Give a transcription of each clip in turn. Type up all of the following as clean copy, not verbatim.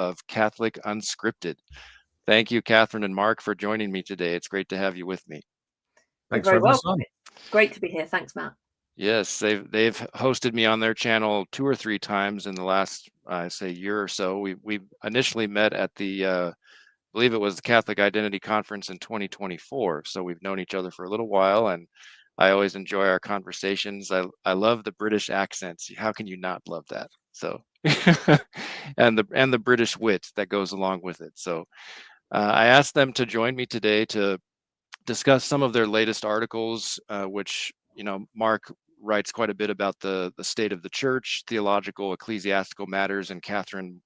of Catholic Unscripted. Thank you, Katherine and Mark, for joining me today. It's great to have you with me. Thanks very much. Great to be here. Thanks, Matt. Yes, they've hosted me on their channel 2 or 3 times in the last, year or so. We initially met at the, I believe it was the Catholic Identity Conference in 2024. So we've known each other for a little while, and I always enjoy our conversations. I love the British accents. How can you not love that? So, and the British wit that goes along with it. So, I asked them to join me today to discuss some of their latest articles, which Mark writes quite a bit about the state of the church, theological, ecclesiastical matters, and Katherine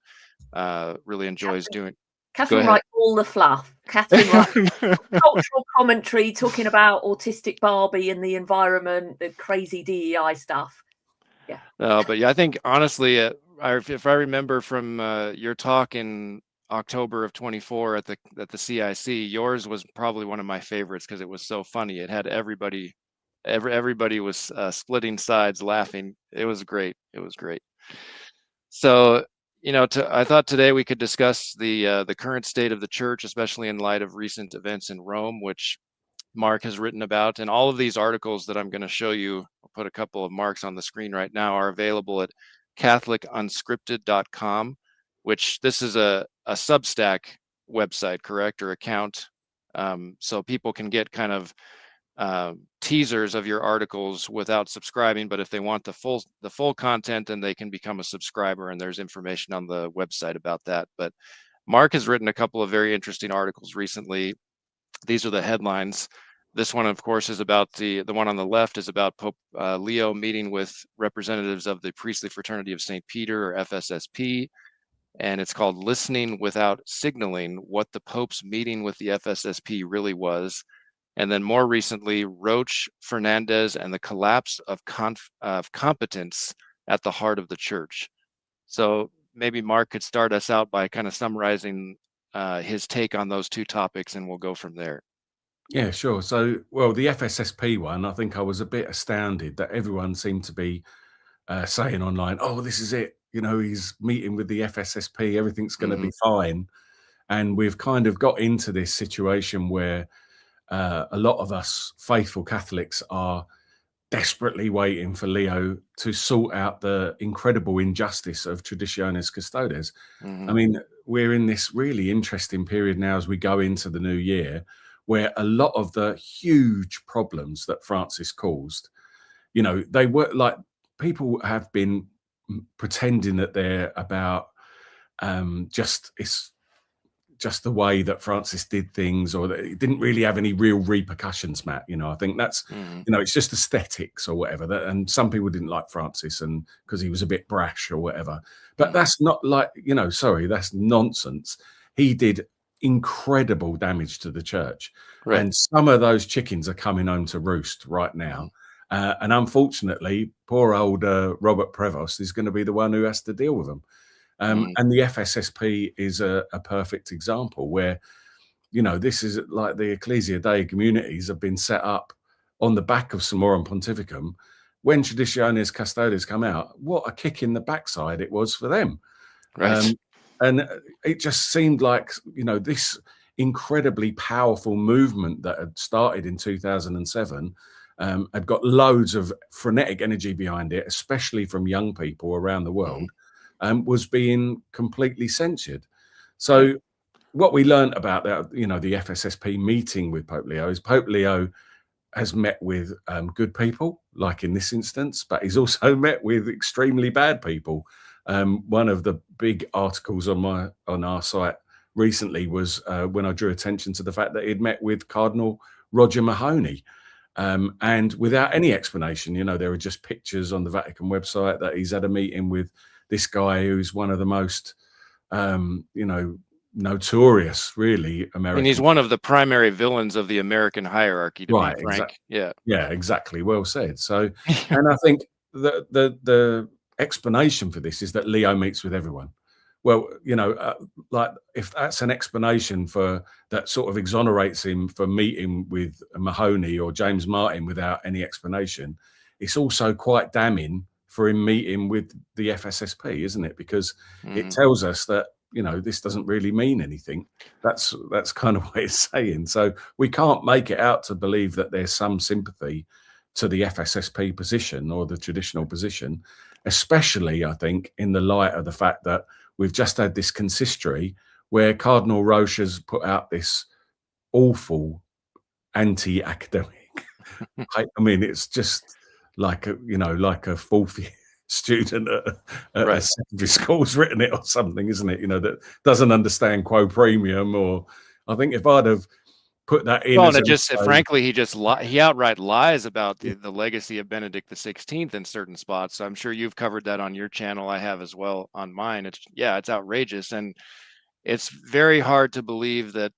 really enjoys doing. Katherine writes all the fluff. Katherine writes cultural commentary, talking about autistic Barbie and the environment, the crazy DEI stuff. Yeah. But yeah, I think honestly, if I remember from your talk in October of 24 at the CIC, yours was probably one of my favorites because it was so funny. It had everybody was splitting sides, laughing. It was great. It was great. So, I thought today we could discuss the current state of the church, especially in light of recent events in Rome, which Mark has written about. And all of these articles that I'm going to show you, I'll put a couple of marks on the screen right now, are available at catholicunscripted.com, which this is a Substack website, correct, or account. So people can get kind of teasers of your articles without subscribing, but if they want the full content, then they can become a subscriber, and there's information on the website about that. But Mark has written a couple of very interesting articles recently. These are the headlines. This one, of course, is about the one on the left is about Pope Leo meeting with representatives of the Priestly Fraternity of St. Peter, or FSSP, and it's called "Listening Without Signaling: What the Pope's Meeting with the FSSP Really Was." And then more recently, Roche, Fernandez, and the collapse of competence at the heart of the church. So maybe Mark could start us out by kind of summarizing his take on those 2 topics, and we'll go from there. Yeah, sure. So, well, the FSSP one, I think I was a bit astounded that everyone seemed to be saying online, oh, this is it. He's meeting with the FSSP, everything's going to be fine. And we've kind of got into this situation where a lot of us faithful Catholics are desperately waiting for Leo to sort out the incredible injustice of Traditionis Custodes. I mean, we're in this really interesting period now as we go into the new year, where a lot of the huge problems that Francis caused, they were like, people have been pretending that they're about just the way that Francis did things, or that it didn't really have any real repercussions, Matt. I think that's, it's just aesthetics or whatever. And some people didn't like Francis and because he was a bit brash or whatever. But that's not like, that's nonsense. He did incredible damage to the church. Right. And some of those chickens are coming home to roost right now. And unfortunately, poor old Robert Prevost is going to be the one who has to deal with them. And the FSSP is a perfect example where, this is like the Ecclesia Dei communities have been set up on the back of Summorum Pontificum. When Traditionis Custodes come out, what a kick in the backside it was for them. Right. And it just seemed like, this incredibly powerful movement that had started in 2007 had got loads of frenetic energy behind it, especially from young people around the world. Was being completely censured. So what we learned about that, the FSSP meeting with Pope Leo is Pope Leo has met with good people, like in this instance, but he's also met with extremely bad people. One of the big articles on our site recently was when I drew attention to the fact that he'd met with Cardinal Roger Mahony. And without any explanation, there are just pictures on the Vatican website that he's had a meeting with this guy who's one of the most, notorious, really, American. And he's one of the primary villains of the American hierarchy, to be frank. Exactly. Yeah, exactly. Well said. So, and I think the explanation for this is that Leo meets with everyone. Well, like if that's an explanation for that sort of exonerates him for meeting with Mahony or James Martin without any explanation, it's also quite damning for him meeting with the FSSP, isn't it? Because it tells us that you know, this doesn't really mean anything. That's kind of what it's saying. So we can't make it out to believe that there's some sympathy to the FSSP position or the traditional position, especially, I think, in the light of the fact that we've just had this consistory where Cardinal Roche has put out this awful anti-academic. I mean, it's just like a fourth year student at Right. a secondary school's written it or something, isn't it? You know, that doesn't understand quo premium. Or I think if I'd have put that in, Well, as and frankly, he outright lies about the legacy of Benedict XVI in certain spots. So I'm sure you've covered that on your channel. I have as well on mine. It's outrageous, and it's very hard to believe that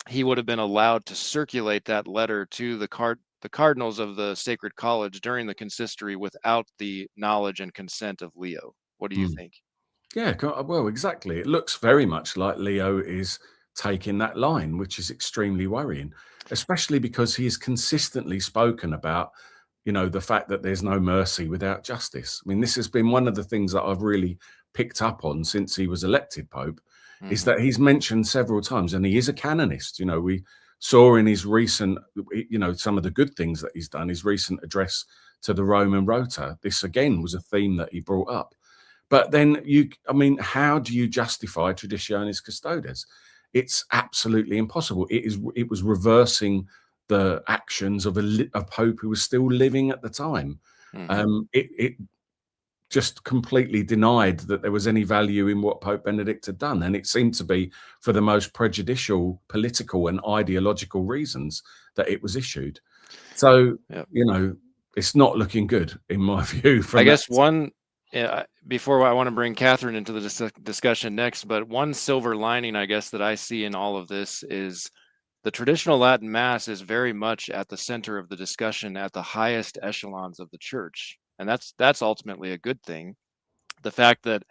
he would have been allowed to circulate that letter to the cardinals of the Sacred College during the consistory without the knowledge and consent of Leo. What do you think? Yeah, well, exactly. It looks very much like Leo is taking that line, which is extremely worrying, especially because he's consistently spoken about, you know, the fact that there's no mercy without justice. I mean, this has been one of the things that I've really picked up on since he was elected Pope, is that he's mentioned several times, and he is a canonist. You know, we saw in his recent, you know, some of the good things that he's done, his recent address to the Roman Rota. This again was a theme that he brought up. But then I mean, how do you justify Traditionis Custodes? It's absolutely impossible. It was reversing the actions of a pope who was still living at the time. It just completely denied that there was any value in what Pope Benedict had done. And it seemed to be for the most prejudicial political and ideological reasons that it was issued. So, you know, it's not looking good in my view. I guess before I want to bring Katherine into the discussion next, but one silver lining, I guess, that I see in all of this is the traditional Latin Mass is very much at the center of the discussion at the highest echelons of the church. And that's ultimately a good thing. The fact that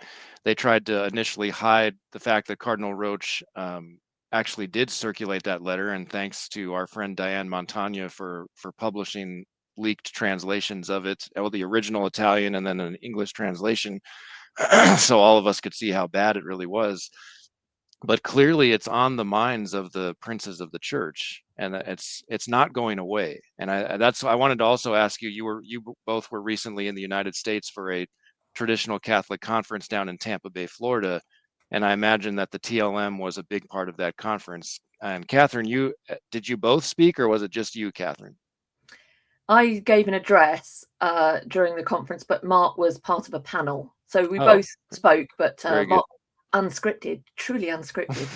they tried to initially hide the fact that Cardinal Roche actually did circulate that letter, and thanks to our friend Diane Montagna for publishing leaked translations of it, the original Italian and then an English translation, so all of us could see how bad it really was. But clearly it's on the minds of the princes of the church, and it's not going away. And I wanted to also ask you, you both were recently in the United States for a traditional Catholic conference down in Tampa Bay, Florida, and I imagine that the TLM was a big part of that conference. And Katherine, did you both speak, or was it just you, Katherine? I gave an address during the conference, but Mark was part of a panel. So we both spoke, but Mark, unscripted, truly unscripted.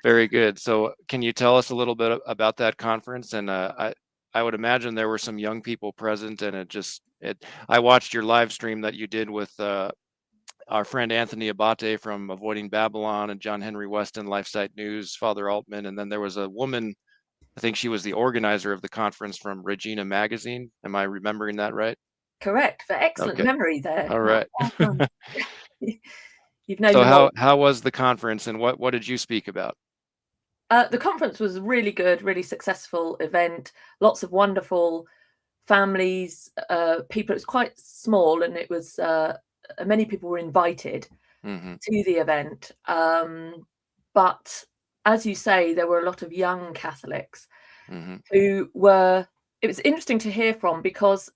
Very good. So can you tell us a little bit about that conference? And I would imagine there were some young people present, and I watched your live stream that you did with our friend Anthony Abate from Avoiding Babylon, and John Henry Weston, LifeSite News, Father Altman, and then there was a woman, I think she was the organizer of the conference, from Regina Magazine. Am I remembering that right? Correct. For excellent memory there. All right. You've known so how was the conference, and what did you speak about? The conference was really good, really successful event. Lots of wonderful families, people. It was quite small, and it was many people were invited to the event. But as you say, there were a lot of young Catholics who were. It was interesting to hear from, because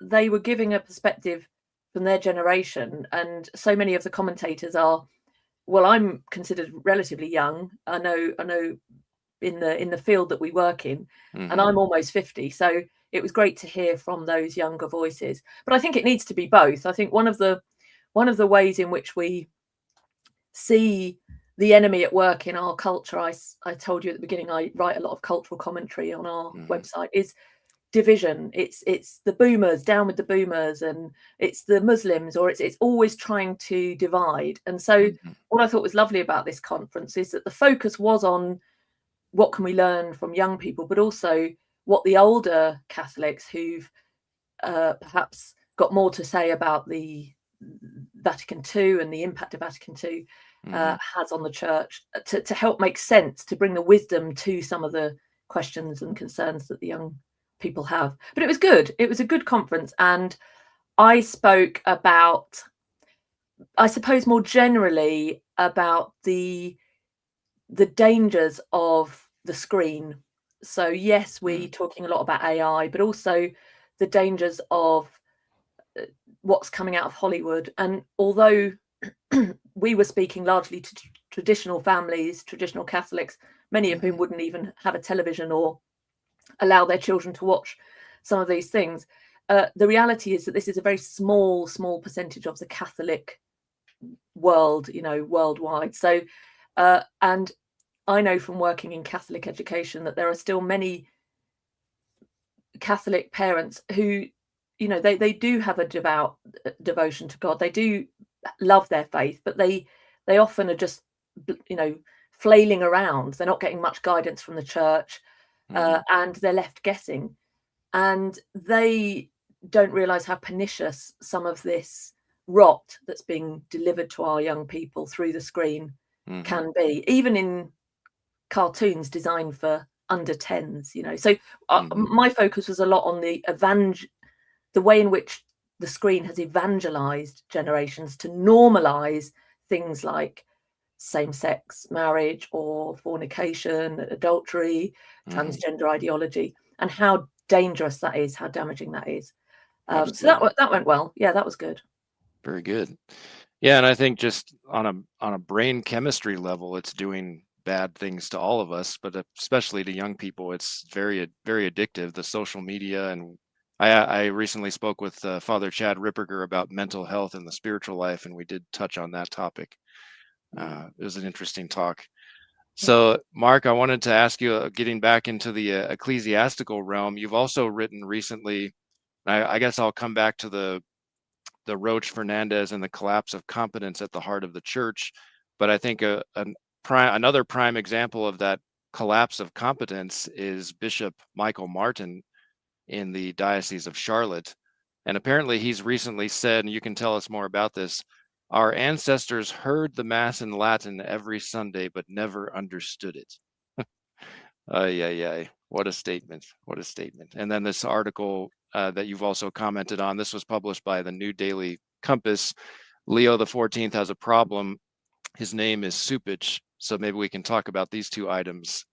they were giving a perspective from their generation, and so many of the commentators are. Well, I'm considered relatively young. I know in the field that we work in, and I'm almost 50. So it was great to hear from those younger voices. But I think it needs to be both. I think one of the ways in which we see the enemy at work in our culture, I told you at the beginning, I write a lot of cultural commentary on our website, is division. It's the boomers, down with the boomers, and it's the Muslims, or it's always trying to divide. And so what I thought was lovely about this conference is that the focus was on what can we learn from young people, but also what the older Catholics who've perhaps got more to say about the Vatican II and the impact of Vatican II has on the church, to help make sense, to bring the wisdom to some of the questions and concerns that the young people have. But it was good. It was a good conference, and I spoke about I suppose more generally about the dangers of the screen. So yes, we're talking a lot about AI, but also the dangers of what's coming out of Hollywood. And although we were speaking largely to traditional families, traditional Catholics, many of whom wouldn't even have a television or allow their children to watch some of these things, the reality is that this is a very small percentage of the Catholic world, worldwide. So and I know from working in Catholic education that there are still many Catholic parents who, they do have a devout devotion to God. They do love their faith, but they often are just, flailing around. They're not getting much guidance from the church, and they're left guessing. And they don't realize how pernicious some of this rot that's being delivered to our young people through the screen can be, even in cartoons designed for under 10s, So my focus was a lot on the way in which the screen has evangelized generations to normalize things like same-sex marriage or fornication, adultery, transgender ideology, and how dangerous that is, how damaging that is. So that went well. Yeah, that was good. Very good. Yeah, and I think just on a brain chemistry level, it's doing bad things to all of us, but especially to young people. It's very, very addictive, the social media. And I recently spoke with Father Chad Ripperger about mental health and the spiritual life, and we did touch on that topic. It was an interesting talk. So, Mark, I wanted to ask you, getting back into the ecclesiastical realm, you've also written recently, I guess I'll come back to the Roche Fernandez and the collapse of competence at the heart of the church. But I think another prime example of that collapse of competence is Bishop Michael Martin in the Diocese of Charlotte. And apparently he's recently said, and you can tell us more about this, our ancestors heard the Mass in Latin every Sunday, but never understood it. What a statement. What a statement. And then this article that you've also commented on, this was published by the New Daily Compass. Leo XIV has a problem. His name is Supich. So maybe we can talk about these two items.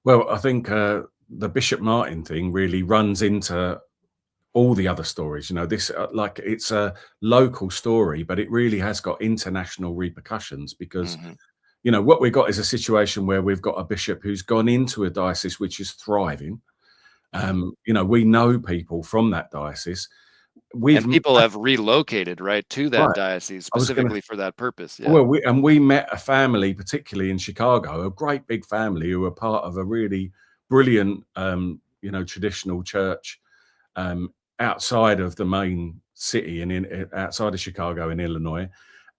Well, I think the Bishop Martin thing really runs into all the other stories. This like it's a local story, but it really has got international repercussions because what we've got is a situation where we've got a bishop who's gone into a diocese which is thriving. We know people from that diocese. And people have relocated, right, to that diocese specifically for that purpose. Yeah. Well, we met a family, particularly in Chicago, a great big family who were part of a really brilliant, traditional church outside of the main city and outside of Chicago in Illinois.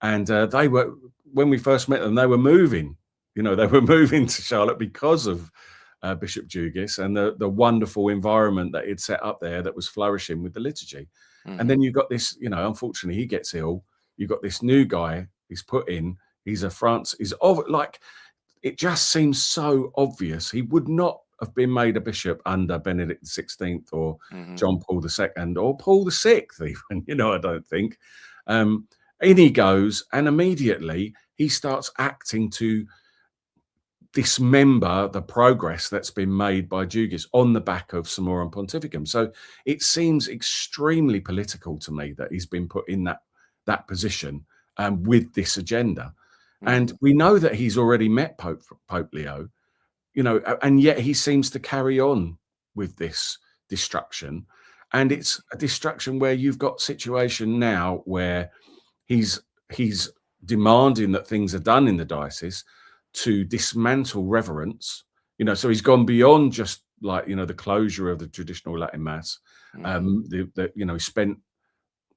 And they were, when we first met them, they were moving. They were moving to Charlotte because of Bishop Jugis and the wonderful environment that he'd set up there that was flourishing with the liturgy. And then you've got this, unfortunately, he gets ill. You've got this new guy he's put in. He's it just seems so obvious. He would not have been made a bishop under Benedict XVI or John Paul II or Paul VI, even, I don't think. In he goes, and immediately he starts acting to dismember the progress that's been made by Jugis on the back of Summorum Pontificum. So it seems extremely political to me that he's been put in that position with this agenda. And we know that he's already met Pope Leo, and yet he seems to carry on with this destruction. And it's a destruction where you've got situation now where he's demanding that things are done in the diocese to dismantle reverence, so he's gone beyond just the closure of the traditional Latin Mass. He spent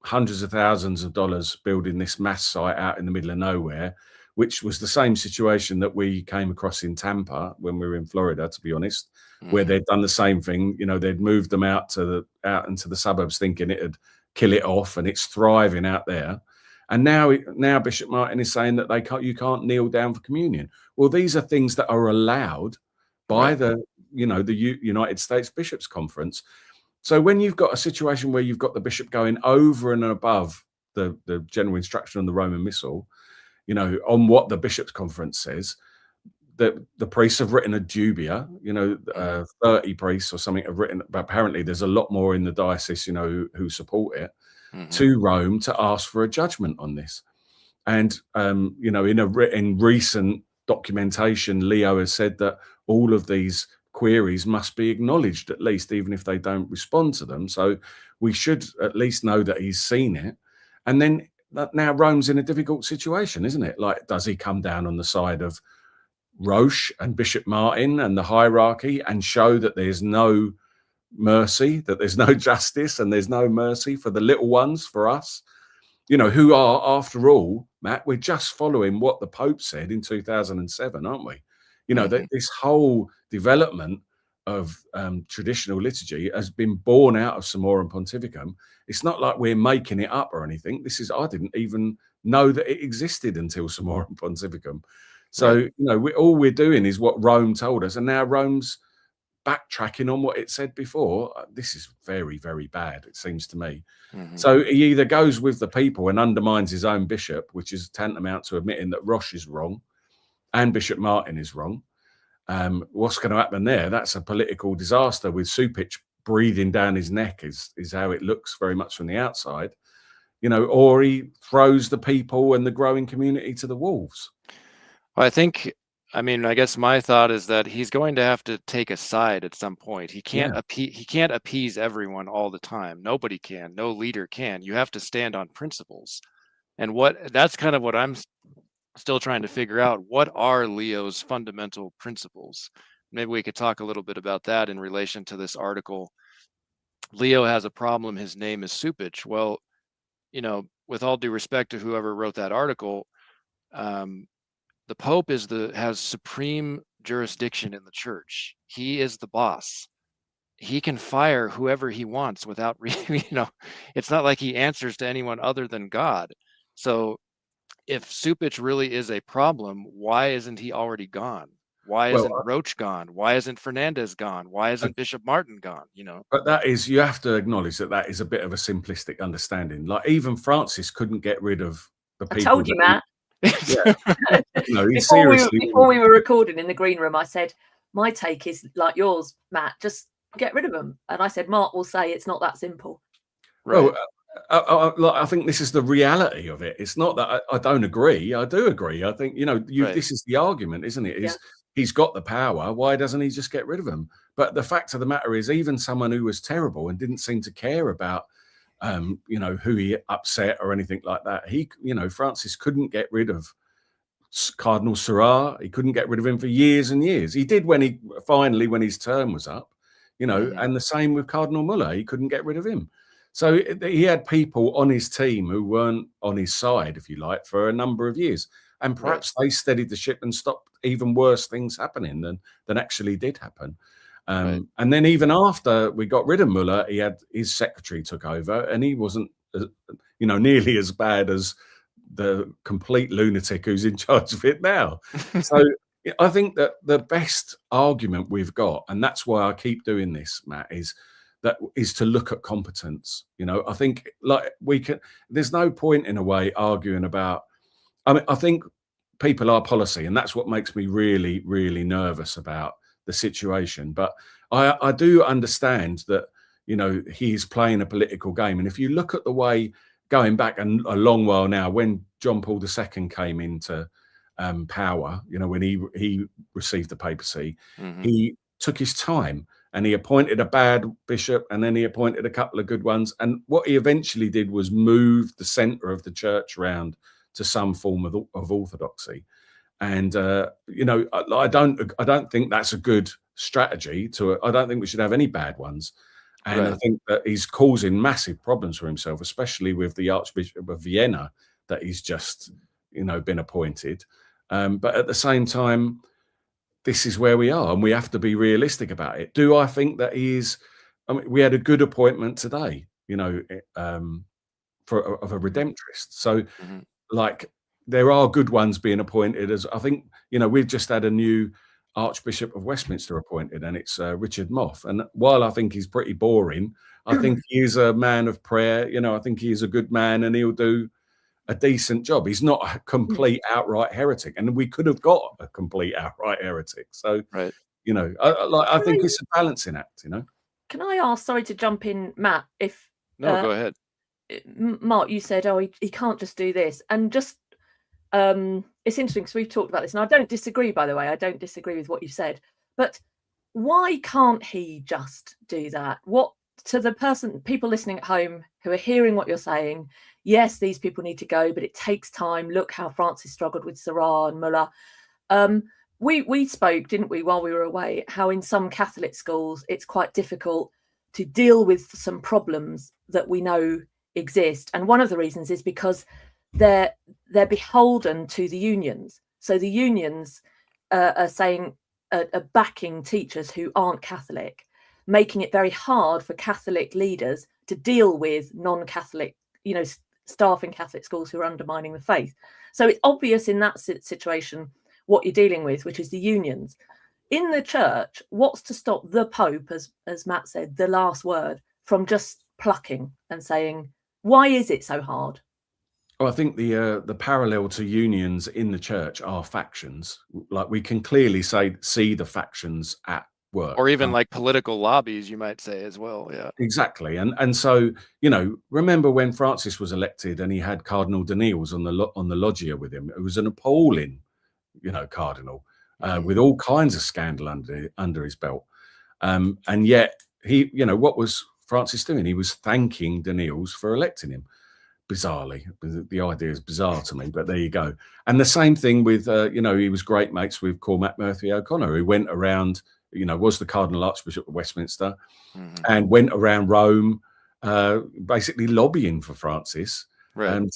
hundreds of thousands of dollars building this mass site out in the middle of nowhere, which was the same situation that we came across in Tampa when we were in Florida, to be honest, where they'd done the same thing. They'd moved them out into the suburbs thinking it'd kill it off, and it's thriving out there. And now Bishop Martin is saying that you can't kneel down for communion. Well, these are things that are allowed by the United States Bishops' Conference. So when you've got a situation where you've got the bishop going over and above the general instruction on the Roman Missal, you know, on what the Bishops' Conference says, that the priests have written a dubia, you know, 30 priests or something have written, but apparently there's a lot more in the diocese, you know, who support it, to Rome to ask for a judgment on this. And, you know, in recent documentation, Leo has said that all of these queries must be acknowledged, at least, even if they don't respond to them. So we should at least know that he's seen it. And then now Rome's in a difficult situation, isn't it? Like, does he come down on the side of Roche and Bishop Martin and the hierarchy and show that there's no mercy, that there's no justice and there's no mercy for the little ones, for us, you know, who are, after all, Matt, we're just following what the Pope said in 2007, aren't we? You know, that this whole development of traditional liturgy has been born out of Summorum Pontificum. It's not like we're making it up or anything. This is, I didn't even know that it existed until Summorum Pontificum. So, you know, all we're doing is what Rome told us, and now Rome's backtracking on what it said before. This is very, very bad, it seems to me. So he either goes with the people and undermines his own bishop, which is tantamount to admitting that Roche is wrong and Bishop Martin is wrong. What's going to happen there? That's a political disaster with Supich breathing down his neck is how it looks very much from the outside, you know, or he throws the people and the growing community to the wolves. Well, I mean, I guess my thought is that he's going to have to take a side at some point. He can't appease everyone all the time. Nobody can. No leader can. You have to stand on principles. And that's kind of what I'm still trying to figure out. What are Leo's fundamental principles? Maybe we could talk a little bit about that in relation to this article. Leo has a problem. His name is Supich. Well, you know, with all due respect to whoever wrote that article, the Pope has supreme jurisdiction in the church. He is the boss. He can fire whoever he wants without, you know, it's not like he answers to anyone other than God. So if Supich really is a problem, why isn't he already gone? Why isn't Roche gone? Why isn't Fernandez gone? Why isn't Bishop Martin gone? You know, but that is, you have to acknowledge that is a bit of a simplistic understanding. Like, even Francis couldn't get rid of the people. I told you, Matt. Yeah. No, before we were recording in the green room, I said, my take is like yours, Matt, just get rid of them. And I said, Mark will say it's not that simple. Right. Well, I think this is the reality of it. It's not that I don't agree. I do agree. I think, you know, this is the argument, isn't it? He's got the power. Why doesn't he just get rid of them? But the fact of the matter is, even someone who was terrible and didn't seem to care about you know, who he upset or anything like that. You know, Francis couldn't get rid of Cardinal Sarah. He couldn't get rid of him for years and years. He did when his term was up, you know, and the same with Cardinal Muller. He couldn't get rid of him. So he had people on his team who weren't on his side, if you like, for a number of years. And perhaps they steadied the ship and stopped even worse things happening than actually did happen. And then even after we got rid of Muller, he had his secretary took over, and he wasn't, you know, nearly as bad as the complete lunatic who's in charge of it now. So I think that the best argument we've got, and that's why I keep doing this, Matt, is to look at competence. You know, I think like there's no point in a way arguing about, I mean, I think people are policy, and that's what makes me really, really nervous about the situation. But I do understand that, you know, he's playing a political game. And if you look at the way, going back a long while now, when John Paul II came into power, you know, when he received the papacy, he took his time and he appointed a bad bishop and then he appointed a couple of good ones. And what he eventually did was move the center of the church around to some form of orthodoxy. And you know, I don't think that's a good strategy. I don't think we should have any bad ones. And I think that he's causing massive problems for himself, especially with the Archbishop of Vienna that he's just, you know, been appointed. But at the same time, this is where we are, and we have to be realistic about it. Do I think that I mean, we had a good appointment today, you know, of a redemptorist. So, like, there are good ones being appointed. As I think, you know, we've just had a new Archbishop of Westminster appointed, and it's Richard Moff. And while I think he's pretty boring, I think he is a man of prayer. You know, I think he is a good man, and he'll do a decent job. He's not a complete outright heretic, and we could have got a complete outright heretic. So, right. you know, I think it's a balancing act. You know. Can I ask? Sorry to jump in, Matt. If No, go ahead. Mark, you said, "Oh, he can't just do this," and just it's interesting because we've talked about this, and I don't disagree. By the way, I don't disagree with what you said, but why can't he just do that? What to the people listening at home who are hearing what you're saying? Yes, these people need to go, but it takes time. Look how Francis struggled with Seurat and Muller. We spoke, didn't we, while we were away, how in some Catholic schools it's quite difficult to deal with some problems that we know exist, and one of the reasons is because they're beholden to the unions. So the unions are saying are backing teachers who aren't Catholic, making it very hard for Catholic leaders to deal with non-Catholic, staff in Catholic schools who are undermining the faith. So it's obvious in that situation what you're dealing with, which is the unions. In the church, what's to stop the Pope, as Matt said, the last word, from just plucking and saying, why is it so hard? Well, I think the parallel to unions in the church are factions. Like we can clearly see the factions at work, or even like political lobbies, you might say as well. Yeah, exactly. And so remember when Francis was elected and he had Cardinal Danneels on the loggia with him. It was an appalling, cardinal with all kinds of scandal under his belt, and yet he, what was Francis doing? He was thanking Danneels for electing him. Bizarrely, the idea is bizarre to me, but there you go. And the same thing with, he was great mates with Cormac Murphy O'Connor, who went around, was the Cardinal Archbishop of Westminster, and went around Rome, basically lobbying for Francis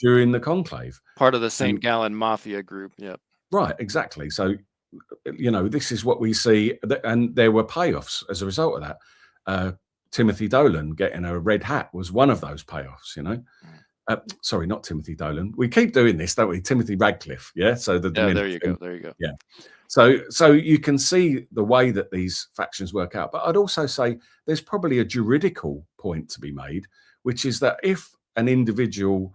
during the conclave. Part of the St. Gallen Mafia group. Yeah. Right, exactly. So, this is what we see, and there were payoffs as a result of that. Timothy Dolan getting a red hat was one of those payoffs, sorry, not Timothy Dolan. We keep doing this, don't we? Timothy Radcliffe. Yeah. So there you go. There you go. Yeah. So you can see the way that these factions work out. But I'd also say there's probably a juridical point to be made, which is that if an individual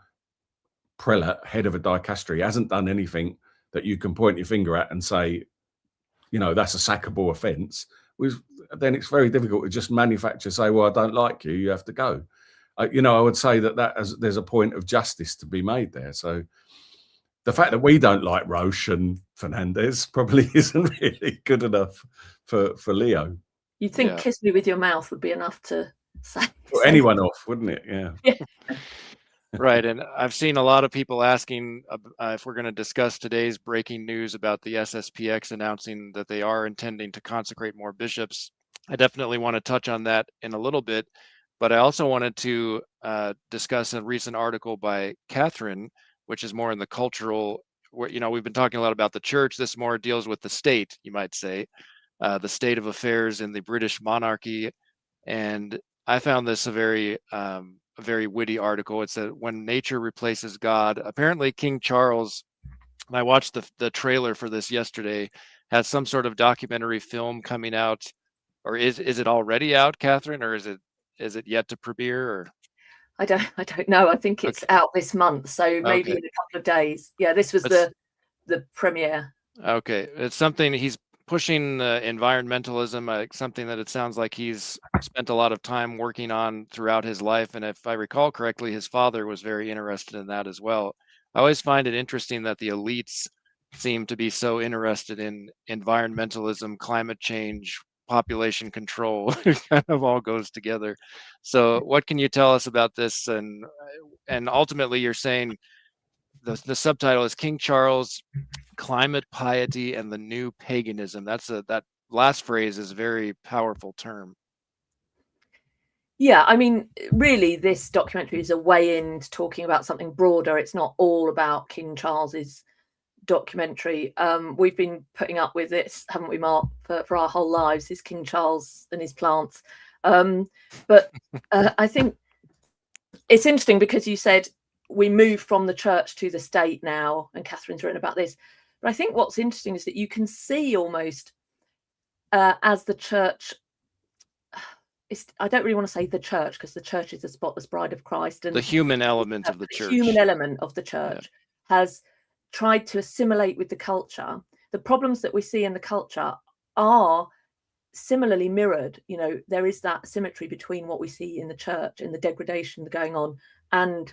prelate, head of a dicastery, hasn't done anything that you can point your finger at and say, that's a sackable offence, then it's very difficult to just manufacture, say, well, I don't like you, you have to go. I would say that there's a point of justice to be made there. So the fact that we don't like Roche and Fernandez probably isn't really good enough for Leo. You'd think kiss me with your mouth would be enough to say. Or anyone off, wouldn't it? Yeah. Right. And I've seen a lot of people asking if we're going to discuss today's breaking news about the SSPX announcing that they are intending to consecrate more bishops. I definitely want to touch on that in a little bit. But I also wanted to discuss a recent article by Katherine, which is more in the cultural, where, we've been talking a lot about the church. This more deals with the state, you might say, the state of affairs in the British monarchy. And I found this a very witty article. It said, when nature replaces God, apparently King Charles, and I watched the trailer for this yesterday, has some sort of documentary film coming out, or is it already out, Katherine, or is it yet to premiere? Or I don't know. I think it's out this month, so maybe in a couple of days. Yeah, this was the premiere. Okay, it's something he's pushing, environmentalism, something that it sounds like he's spent a lot of time working on throughout his life. And if I recall correctly, his father was very interested in that as well. I always find it interesting that the elites seem to be so interested in environmentalism, climate change, population control. It kind of all goes together. So what can you tell us about this? And ultimately you're saying the subtitle is King Charles, Climate Piety and the New Paganism. That last phrase is a very powerful term. Yeah, I mean, really, this documentary is a way into talking about something broader. It's not all about King Charles's documentary. We've been putting up with this, haven't we, Mark, for our whole lives, his King Charles and his plants. But I think it's interesting because you said we move from the church to the state now, and Katherine's written about this. But I think what's interesting is that you can see almost as the church I don't really want to say the church, because the church is the spotless bride of Christ, and the human element of the church. Human element of the church has tried to assimilate with the culture. The problems that we see in the culture are similarly mirrored. You know, there is that symmetry between what we see in the church and the degradation going on and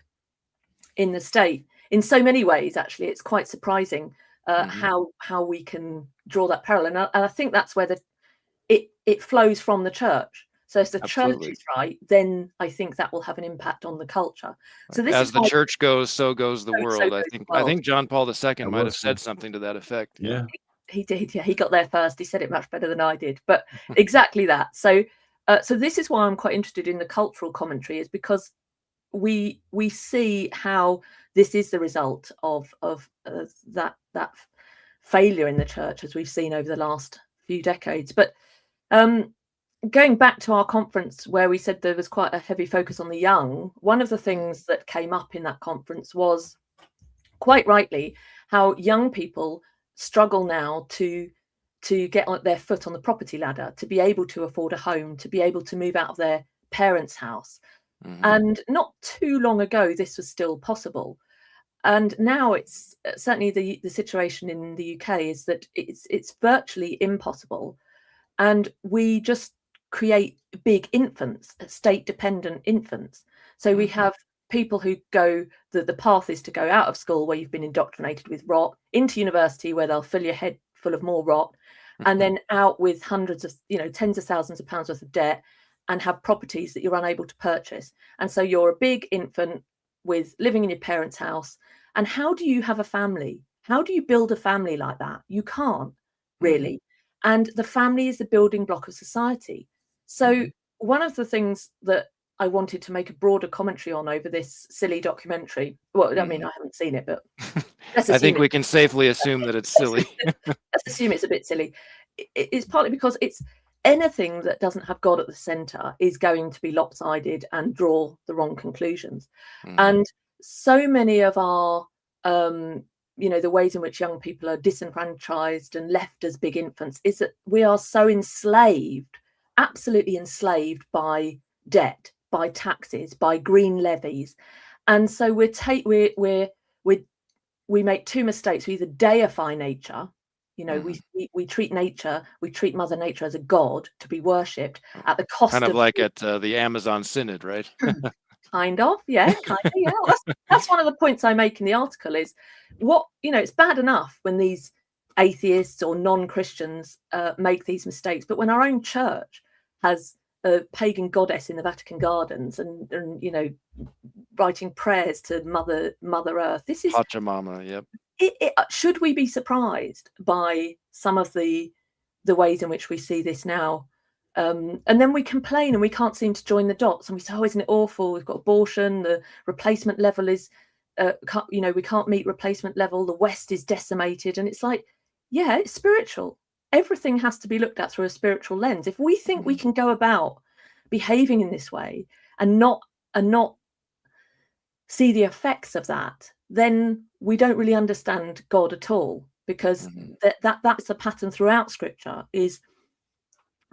in the state. In so many ways, actually, it's quite surprising how we can draw that parallel. And I think that's where it flows from the church. So if the church is right, then I think that will have an impact on the culture. So this as the church goes, so goes the world. I think John Paul II might have said something to that effect. Yeah. He did. Yeah, he got there first. He said it much better than I did. But exactly that. So this is why I'm quite interested in the cultural commentary, is because we see how this is the result of that failure in the church, as we've seen over the last few decades. But going back to our conference, where we said there was quite a heavy focus on the young, one of the things that came up in that conference was, quite rightly, how young people struggle now to get their foot on the property ladder, to be able to afford a home, to be able to move out of their parents' house. And not too long ago, this was still possible. And now it's certainly the situation in the UK is that it's virtually impossible. And we just create big infants, state-dependent infants. So we have people who go, the path is to go out of school where you've been indoctrinated with rot, into university where they'll fill your head full of more rot, and then out with hundreds of, tens of thousands of pounds worth of debt, and have properties that you're unable to purchase. And so you're a big infant with living in your parents' house. And how do you have a family? How do you build a family like that? You can't really. And the family is the building block of society. So one of the things that I wanted to make a broader commentary on over this silly documentary, well, I mean, I haven't seen it, but I think we can safely assume that it's silly. Let's assume it's a bit silly. It's partly because it's anything that doesn't have God at the center is going to be lopsided and draw the wrong conclusions. And so many of our the ways in which young people are disenfranchised and left as big infants is that we are so enslaved, absolutely enslaved by debt, by taxes, by green levies. And so we make two mistakes. We either deify nature, we treat nature, we treat Mother Nature as a god to be worshipped at the cost of like at the Amazon Synod, right? Kind of, yeah. That's one of the points I make in the article is it's bad enough when these atheists or non-Christians make these mistakes, but when our own church has a pagan goddess in the Vatican Gardens and writing prayers to Mother Earth, this is Pachamama. Yep. Should we be surprised by some of the ways in which we see this now? And then we complain and we can't seem to join the dots, and we say, oh, isn't it awful? We've got abortion, the replacement level is we can't meet replacement level, the West is decimated. And it's like, yeah, it's spiritual. Everything has to be looked at through a spiritual lens. If we think we can go about behaving in this way and not see the effects of that, then we don't really understand God at all, because that's a pattern throughout Scripture, is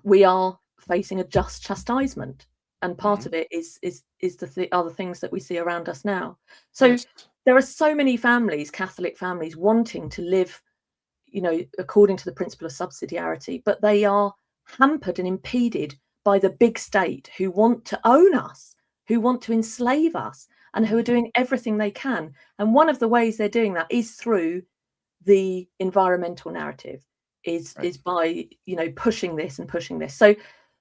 we are facing a just chastisement, and part of it is the other things that we see around us now. So there are so many families, Catholic families, wanting to live, according to the principle of subsidiarity, but they are hampered and impeded by the big state, who want to own us, who want to enslave us, and who are doing everything they can. And one of the ways they're doing that is through the environmental narrative, is by pushing this and pushing this. So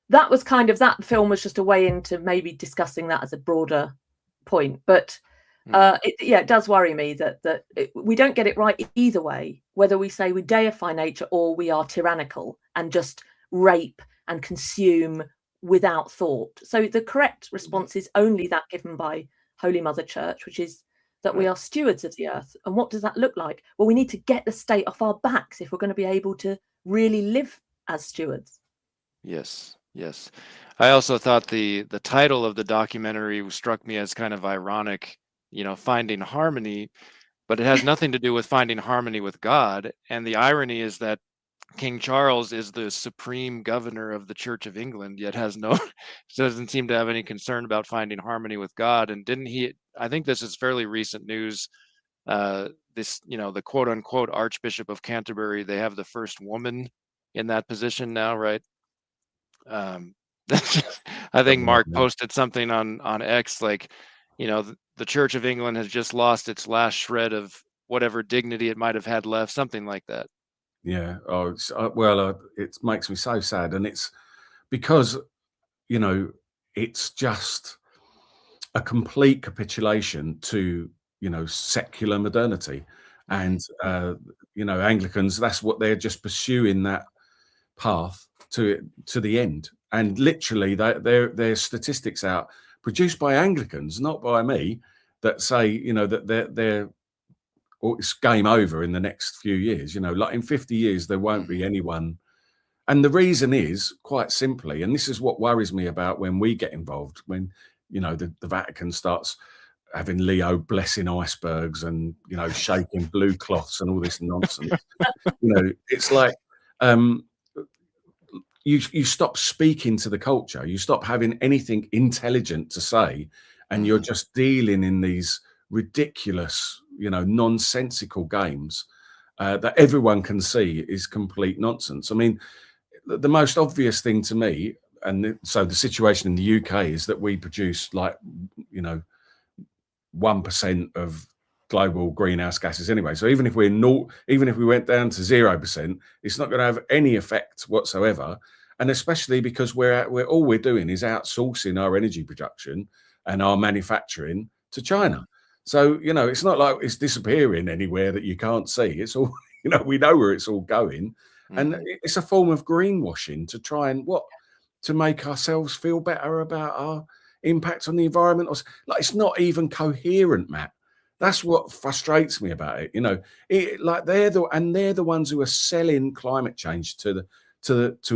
that was that film was just a way into maybe discussing that as a broader point. But it does worry me that we don't get it right either way, whether we say we deify nature or we are tyrannical and just rape and consume without thought. So the correct response is only that given by Holy Mother Church, which is that we are stewards of the earth. And what does that look like? Well, we need to get the state off our backs if we're going to be able to really live as stewards. Yes. I also thought the title of the documentary struck me as kind of ironic, finding harmony, but it has nothing to do with finding harmony with God. And the irony is that King Charles is the supreme governor of the Church of England, yet has no, doesn't seem to have any concern about finding harmony with God. And didn't he, I think this is fairly recent news, this, the quote unquote Archbishop of Canterbury, they have the first woman in that position now, right? I think Mark posted something on X, like, the Church of England has just lost its last shred of whatever dignity it might have had left, something like that. Yeah. Oh, it makes me so sad, and it's because it's just a complete capitulation to secular modernity, and Anglicans. That's what they're just pursuing, that path to the end. And literally, there's statistics out produced by Anglicans, not by me, that say that they're it's game over in the next few years. Like in 50 years, there won't be anyone. And the reason is quite simply, and this is what worries me about when we get involved, when, the Vatican starts having Leo blessing icebergs and, shaking blue cloths and all this nonsense. It's like you stop speaking to the culture, you stop having anything intelligent to say, and you're just dealing in these ridiculous, nonsensical games that everyone can see is complete nonsense. I mean, the most obvious thing to me, and so the situation in the UK is that we produce 1% of global greenhouse gases anyway. So even if we went down to 0%, it's not going to have any effect whatsoever. And especially because all we're doing is outsourcing our energy production and our manufacturing to China. So, it's not like it's disappearing anywhere that you can't see. It's all, we know where it's all going. And it's a form of greenwashing to try and to make ourselves feel better about our impact on the environment. Like, it's not even coherent, Matt. That's what frustrates me about it. They're the ones who are selling climate change to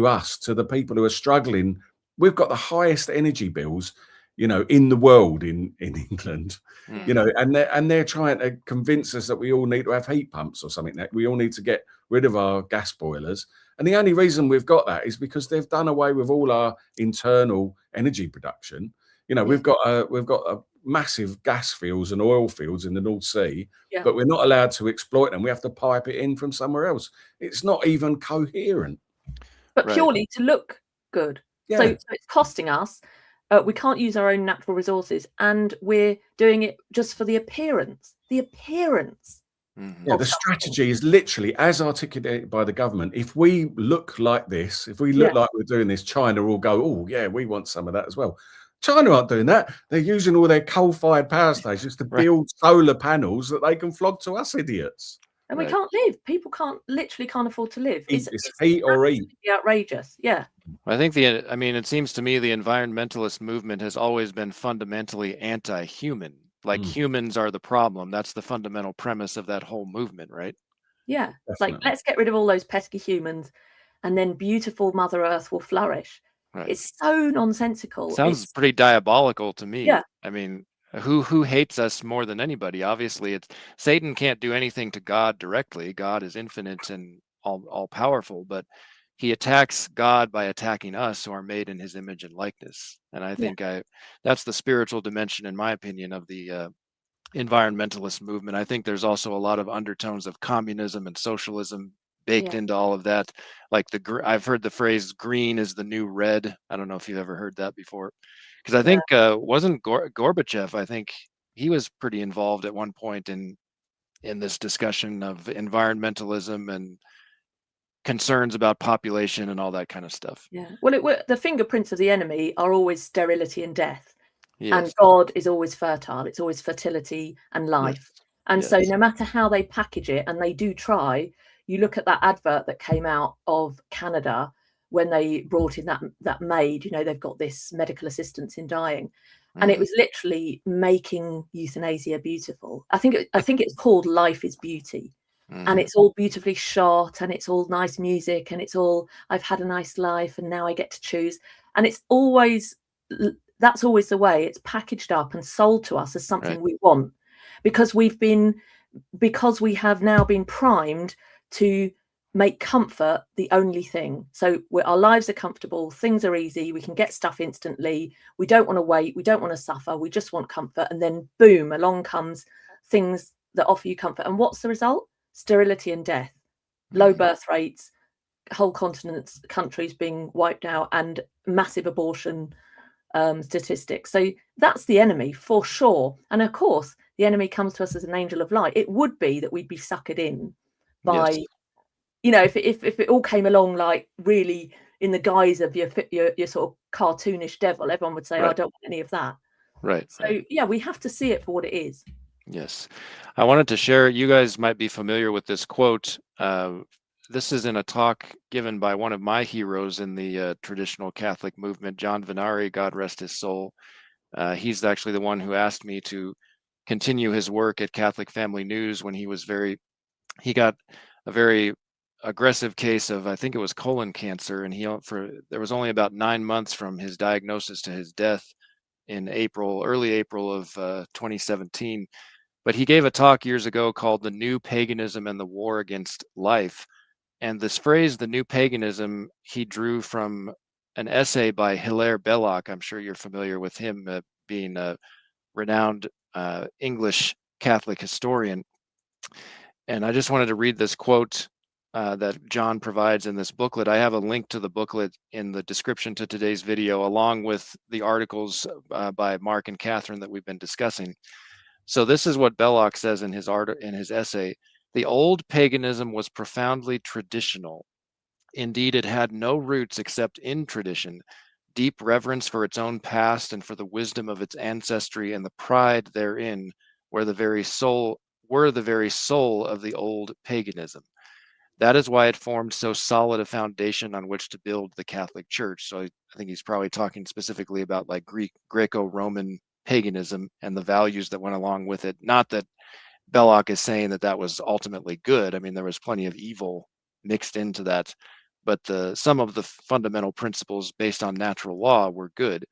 us, to the people who are struggling. We've got the highest energy bills, in the world in England, and they're trying to convince us that we all need to have heat pumps or something, that we all need to get rid of our gas boilers. And the only reason we've got that is because they've done away with all our internal energy production. We've got a massive gas fields and oil fields in the North Sea, but we're not allowed to exploit them. We have to pipe it in from somewhere else. It's not even coherent. But purely to look good. Yeah. So it's costing us. We can't use our own natural resources, and we're doing it just for the appearance. The appearance. Yeah, the strategy is literally as articulated by the government. If we look like this, if we look like we're doing this, China will go, oh, yeah, we want some of that as well. China aren't doing that. They're using all their coal-fired power stations to build solar panels that they can flog to us idiots. And we can't live. People literally can't afford to live. It's heat or eat. Outrageous. Yeah. I think it seems to me the environmentalist movement has always been fundamentally anti-human. Like humans are the problem. That's the fundamental premise of that whole movement, right? Yeah. It's like, let's get rid of all those pesky humans, and then beautiful Mother Earth will flourish. Right. It's so nonsensical. Sounds pretty diabolical to me. Yeah. I mean, who hates us more than anybody? Obviously, Satan can't do anything to God directly. God is infinite and all powerful, but he attacks God by attacking us, who are made in his image and likeness. And I think that's the spiritual dimension, in my opinion, of the environmentalist movement. I think there's also a lot of undertones of communism and socialism baked into all of that. Like I've heard the phrase "green is the new red." I don't know if you've ever heard that before, because I think wasn't Gorbachev? I think he was pretty involved at one point in this discussion of environmentalism and concerns about population and all that kind of stuff. Yeah. Well, the fingerprints of the enemy are always sterility and death. Yes. And God is always fertile. It's always fertility and life. Yes. And so no matter how they package it, and they do try, you look at that advert that came out of Canada when they brought in that maid, they've got this medical assistance in dying. And it was literally making euthanasia beautiful. I think it's called Life is Beauty. And it's all beautifully shot, and it's all nice music, and it's all, I've had a nice life and now I get to choose. And that's always the way it's packaged up and sold to us as something we want, because we have now been primed to make comfort the only thing. So our lives are comfortable, things are easy, we can get stuff instantly, we don't want to wait, we don't want to suffer, we just want comfort. And then boom, along comes things that offer you comfort. And what's the result? Sterility and death, low birth rates, whole continents, countries being wiped out, and massive abortion statistics. So that's the enemy for sure. And of course, the enemy comes to us as an angel of light. It would be that we'd be suckered in by, Yes. you know, if it all came along like really in the guise of your sort of cartoonish devil, everyone would say, Right. oh, I don't want any of that. Right. So yeah, we have to see it for what it is. Yes. I wanted to share, you guys might be familiar with this quote. This is in a talk given by one of my heroes in the traditional Catholic movement, John Venari, God rest his soul. He's actually the one who asked me to continue his work at Catholic Family News when he got a very aggressive case of, I think it was colon cancer, and there was only about 9 months from his diagnosis to his death in early April of 2017. But he gave a talk years ago called "The New Paganism and the War Against Life." And this phrase, the new paganism, he drew from an essay by Hilaire Belloc. I'm sure you're familiar with him, being a renowned English Catholic historian. And I just wanted to read this quote that John provides in this booklet. I have a link to the booklet in the description to today's video, along with the articles by Mark and Katherine that we've been discussing. So this is what Belloc says in his essay. The old paganism was profoundly traditional. Indeed, it had no roots except in tradition, deep reverence for its own past and for the wisdom of its ancestry, and the pride therein were the very soul of the old paganism. That is why it formed so solid a foundation on which to build the Catholic Church. So I think he's probably talking specifically about like Greco-Roman paganism and the values that went along with it. Not that Belloc is saying that that was ultimately good. I mean, there was plenty of evil mixed into that, but some of the fundamental principles based on natural law were good.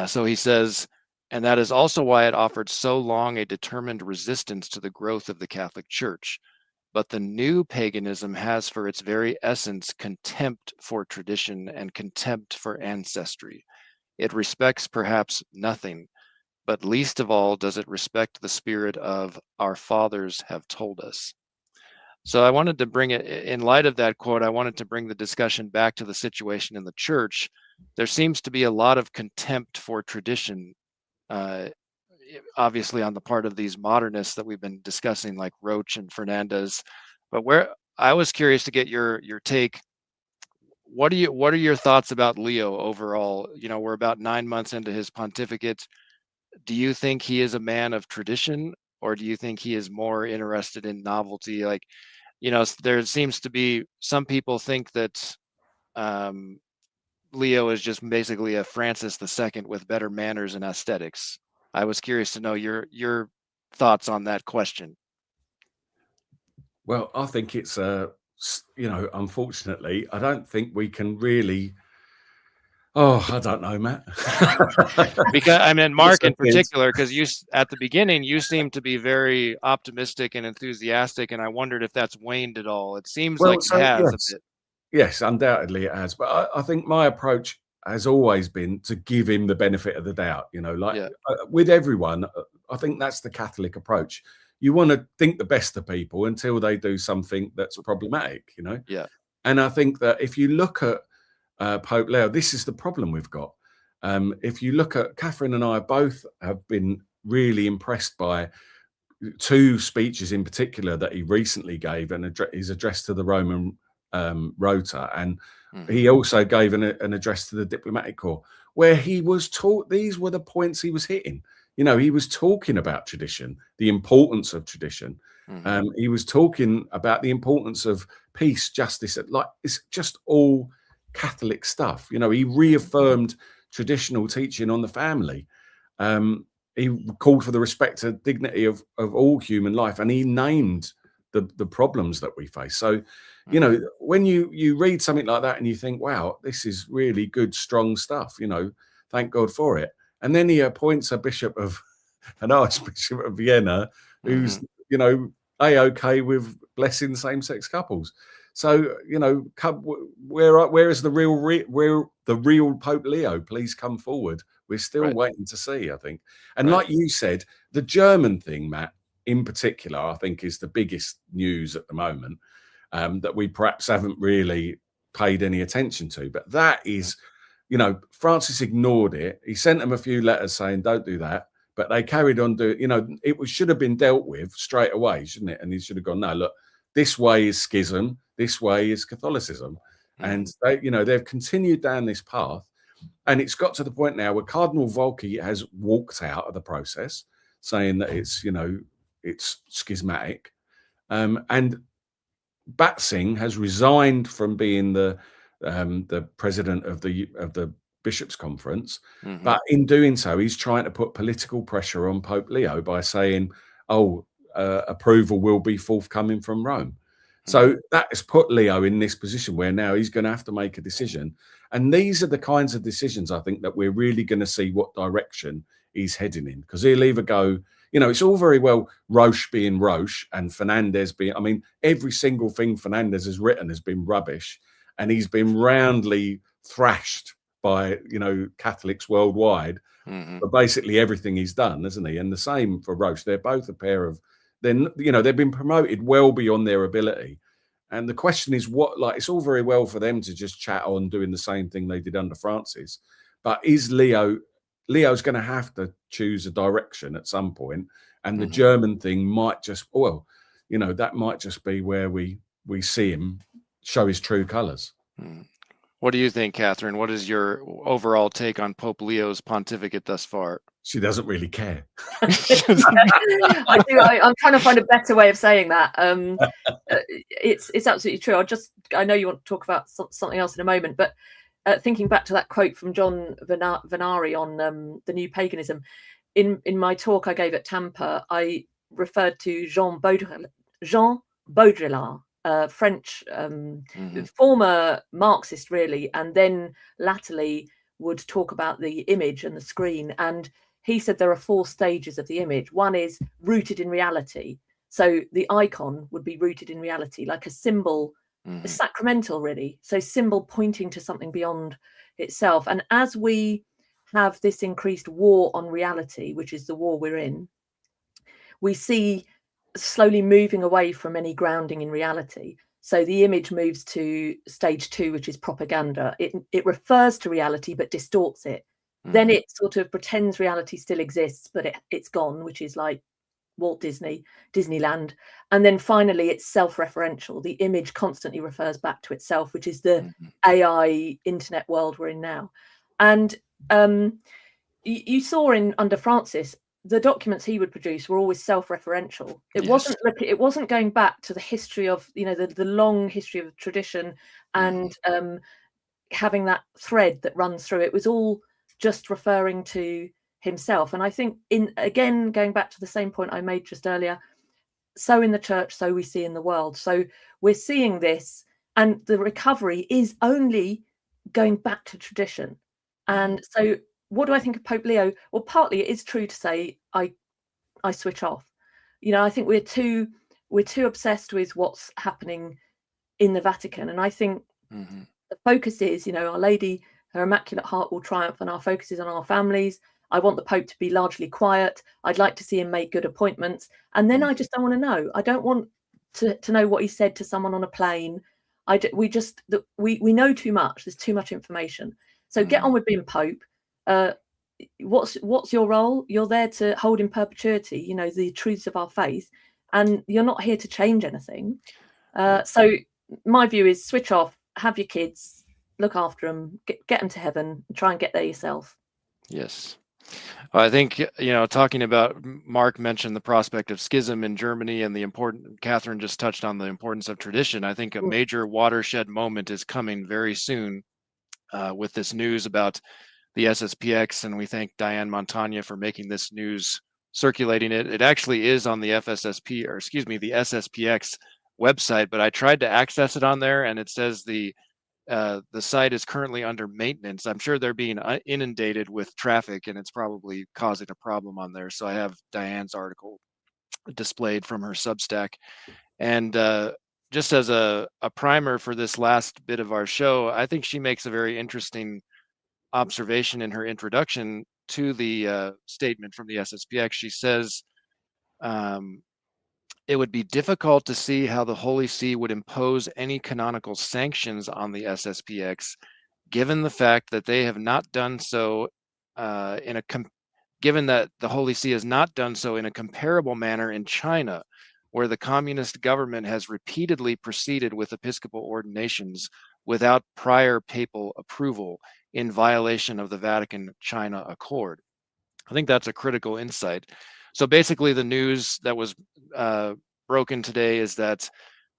So he says, and that is also why it offered so long a determined resistance to the growth of the Catholic Church. But the new paganism has for its very essence contempt for tradition and contempt for ancestry. It respects perhaps nothing, but least of all does it respect the spirit of "our fathers have told us." So I wanted to bring it, in light of that quote, I wanted to bring the discussion back to the situation in the church. There seems to be a lot of contempt for tradition, obviously on the part of these modernists that we've been discussing, like Roach and Fernandez. But where I was curious to get your take. What are your thoughts about Leo overall? You know, we're about 9 months into his pontificate. Do you think he is a man of tradition, or do you think he is more interested in novelty? Like, you know, there seems to be some people think that Leo is just basically a Francis II with better manners and aesthetics. I was curious to know your thoughts on that question. Well, I think it's you know, unfortunately, I don't think we can really. Oh, I don't know, Matt. Because I mean, Mark in particular, because you at the beginning you seemed to be very optimistic and enthusiastic, and I wondered if that's waned at all. It seems like it has a bit. Yes, undoubtedly it has. But I think my approach has always been to give him the benefit of the doubt. You know, like with everyone, I think that's the Catholic approach. You want to think the best of people until they do something that's problematic. You know. Yeah. And I think that if you look at Pope Leo, this is the problem we've got. If you look at Katherine and I both have been really impressed by two speeches in particular that he recently gave, and his address to the Roman Rota, and he also gave an address to the diplomatic corps, where he was taught these were the points he was hitting. You know, he was talking about tradition, the importance of tradition. He was talking about the importance of peace, justice. Like, it's just all Catholic stuff. You know, he reaffirmed traditional teaching on the family. He called for the respect and dignity of all human life, and he named the problems that we face. So, you know, when you read something like that and you think, wow, this is really good, strong stuff, you know, thank God for it. And then he appoints an Archbishop of Vienna, who's, you know, okay with blessing same-sex couples. So, you know, where is the real Pope Leo? Please come forward. We're still waiting to see, I think. And like you said, the German thing, Matt, in particular, I think is the biggest news at the moment, that we perhaps haven't really paid any attention to. But that is, you know, Francis ignored it. He sent them a few letters saying, don't do that. But they carried on doing, you know, should have been dealt with straight away, shouldn't it? And he should have gone, no, look, this way is schism, this way is Catholicism. And they, you know, they've continued down this path. And it's got to the point now where Cardinal Volki has walked out of the process, saying that it's, you know, it's schismatic. And Batsing has resigned from being the president of the Bishops' Conference, but in doing so, he's trying to put political pressure on Pope Leo by saying, "Oh, approval will be forthcoming from Rome." So that has put Leo in this position where now he's going to have to make a decision, and these are the kinds of decisions I think that we're really going to see what direction he's heading in, because he'll either go. You know, it's all very well Roche being Roche and Fernandez being, I mean, every single thing Fernandez has written has been rubbish, and he's been roundly thrashed by, you know, Catholics worldwide for basically everything he's done, isn't he? And the same for Roche. They're both a pair of, then, you know, they've been promoted well beyond their ability. And the question is what, like, it's all very well for them to just chat on doing the same thing they did under Francis, but is Leo's going to have to choose a direction at some point, and the German thing might just, well, you know, that might just be where we see him show his true colours. What do you think, Katherine? What is your overall take on Pope Leo's pontificate thus far? She doesn't really care. I do. I'm trying to find a better way of saying that. It's absolutely true. I know you want to talk about something else in a moment, but thinking back to that quote from John Venari on the new paganism, in my talk I gave at Tampa, I referred to Jean Baudrillard, French former Marxist, really, and then latterly would talk about the image and the screen. And he said there are 4 stages of the image. One is rooted in reality. So the icon would be rooted in reality, like a symbol. Sacramental, really. So symbol pointing to something beyond itself. And as we have this increased war on reality, which is the war we're in, we see slowly moving away from any grounding in reality. So the image moves to stage 2, which is propaganda. It refers to reality but distorts it. Then it sort of pretends reality still exists, but it's gone, which is like Walt Disney, Disneyland. And then finally it's self-referential. The image constantly refers back to itself, which is the AI internet world we're in now. And you saw under Francis, the documents he would produce were always self-referential. It wasn't going back to the history of, you know, the long history of tradition and having that thread that runs through. It was all just referring to himself. And I think, again, going back to the same point I made just earlier, so in the church, so we see in the world. So we're seeing this, and the recovery is only going back to tradition. And so what do I think of Pope Leo? Well, partly it is true to say I switch off. You know, I think we're too obsessed with what's happening in the Vatican. And I think the focus is, you know, Our Lady, her Immaculate Heart will triumph, and our focus is on our families. I want the Pope to be largely quiet. I'd like to see him make good appointments. And then I just don't want to know. I don't want to know what he said to someone on a plane. We know too much. There's too much information. So get on with being Pope. What's your role? You're there to hold in perpetuity, you know, the truths of our faith. And you're not here to change anything. So my view is switch off, have your kids, look after them, get them to heaven, and try and get there yourself. Yes. I think, you know, talking about, Mark mentioned the prospect of schism in Germany and Katherine just touched on the importance of tradition. I think a major watershed moment is coming very soon with this news about the SSPX, and we thank Diane Montagna for making this news, circulating it. It actually is on the FSSP, or excuse me, the SSPX website, but I tried to access it on there and it says the site is currently under maintenance. I'm sure they're being inundated with traffic and it's probably causing a problem on there. So I have Diane's article displayed from her Substack. And just as a primer for this last bit of our show, I think she makes a very interesting observation in her introduction to the statement from the SSPX. She says, it would be difficult to see how the Holy See would impose any canonical sanctions on the SSPX, given the fact that they have not done so given that the Holy See has not done so in a comparable manner in China, where the communist government has repeatedly proceeded with episcopal ordinations without prior papal approval in violation of the Vatican-China Accord. I think that's a critical insight. So basically the news that was broken today is that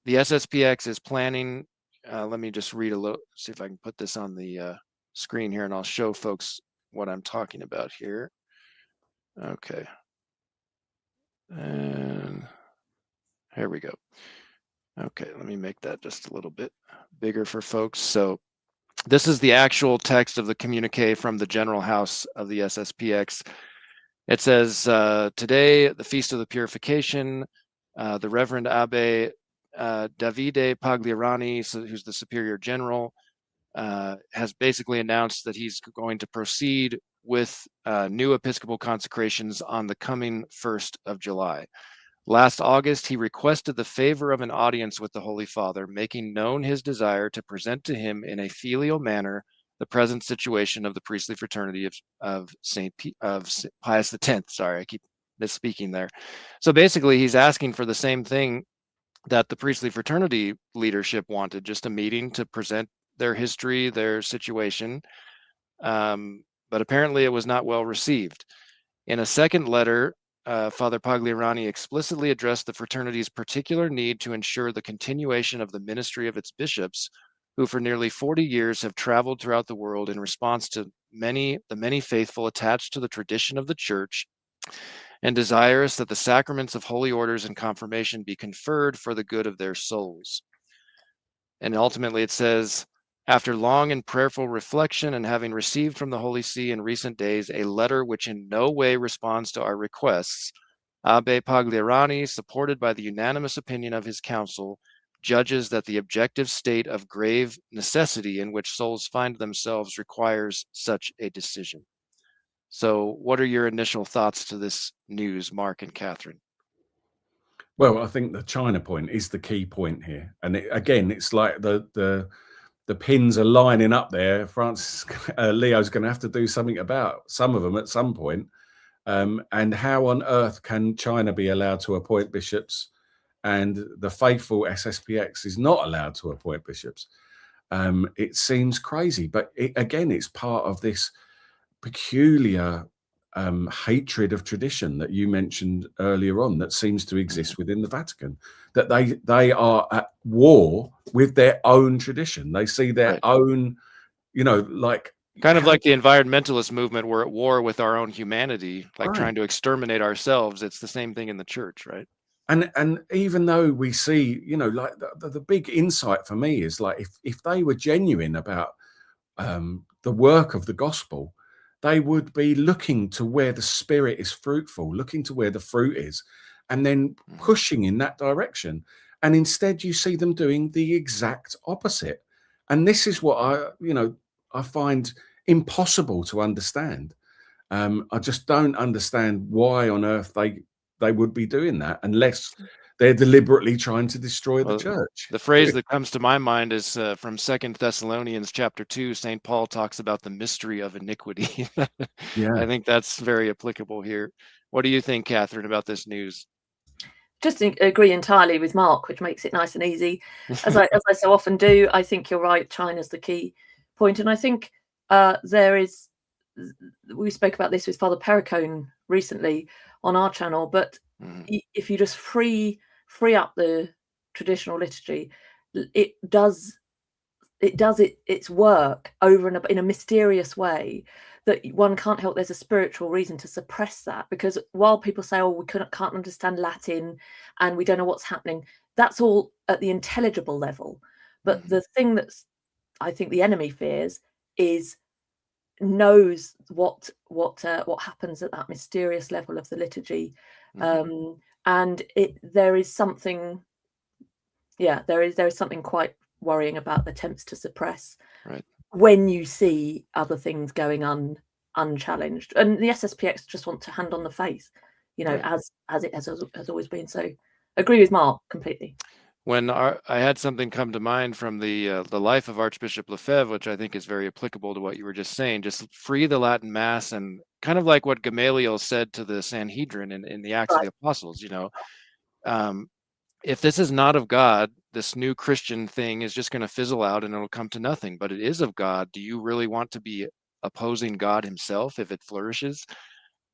the SSPX is planning, let me just read a little, see if I can put this on the screen here, and I'll show folks what I'm talking about here. Okay. And here we go. Okay, let me make that just a little bit bigger for folks. So this is the actual text of the communique from the General House of the SSPX. It says, today, the Feast of the Purification, the Reverend Abbe Davide Pagliarani, who's the Superior General, has basically announced that he's going to proceed with new Episcopal consecrations on the coming 1st of July. Last August, he requested the favor of an audience with the Holy Father, making known his desire to present to him in a filial manner the present situation of the priestly fraternity of Pius X. Sorry, I keep misspeaking there. So basically, he's asking for the same thing that the priestly fraternity leadership wanted, just a meeting to present their history, their situation. But apparently it was not well received. In a second letter, Father Pagliarani explicitly addressed the fraternity's particular need to ensure the continuation of the ministry of its bishops, who for nearly 40 years have traveled throughout the world in response to the many faithful attached to the tradition of the Church, and desirous that the sacraments of holy orders and confirmation be conferred for the good of their souls. And ultimately it says, after long and prayerful reflection and having received from the Holy See in recent days a letter which in no way responds to our requests, Abbe Pagliarani, supported by the unanimous opinion of his council, judges that the objective state of grave necessity in which souls find themselves requires such a decision. So what are your initial thoughts to this news, Mark and Katherine? Well, I think the China point is the key point here. And again, it's like the pins are lining up there. Leo's going to have to do something about some of them at some point. And how on earth can China be allowed to appoint bishops and the faithful SSPX is not allowed to appoint bishops? It seems crazy, but again, it's part of this peculiar hatred of tradition that you mentioned earlier on that seems to exist within the Vatican, that they are at war with their own tradition. They see their own, like kind of like the environmentalist movement. We're at war with our own humanity, like trying to exterminate ourselves. It's the same thing in the Church, right? And even though we see, like the big insight for me is like if they were genuine about the work of the gospel, they would be looking to where the Spirit is fruitful, looking to where the fruit is, and then pushing in that direction. And instead, you see them doing the exact opposite. And this is what I find impossible to understand. I just don't understand why on earth they would be doing that unless they're deliberately trying to destroy the Church. The phrase that comes to my mind is from 2 Thessalonians chapter 2. St. Paul talks about the mystery of iniquity. Yeah, I think that's very applicable here. What do you think, Katherine, about this news? Just agree entirely with Mark, which makes it nice and easy. As I so often do, I think you're right. China's the key point. And I think we spoke about this with Father Perricone recently on our channel, but if you just free up the traditional liturgy, it does its work over and in a mysterious way that one can't help. There's a spiritual reason to suppress that, because while people say, oh, we can't understand Latin and we don't know what's happening, that's all at the intelligible level. But the thing that's, I think the enemy fears is knows what happens at that mysterious level of the liturgy, and there is something, there is something quite worrying about the attempts to suppress when you see other things going unchallenged, and the SSPX just want to hand on the faith, as it has always been. So agree with Mark completely. When I had something come to mind from the life of Archbishop Lefebvre, which I think is very applicable to what you were just saying. Just free the Latin Mass, and kind of like what Gamaliel said to the Sanhedrin in the Acts of the Apostles. If this is not of God, this new Christian thing is just going to fizzle out and it'll come to nothing. But it is of God. Do you really want to be opposing God himself if it flourishes?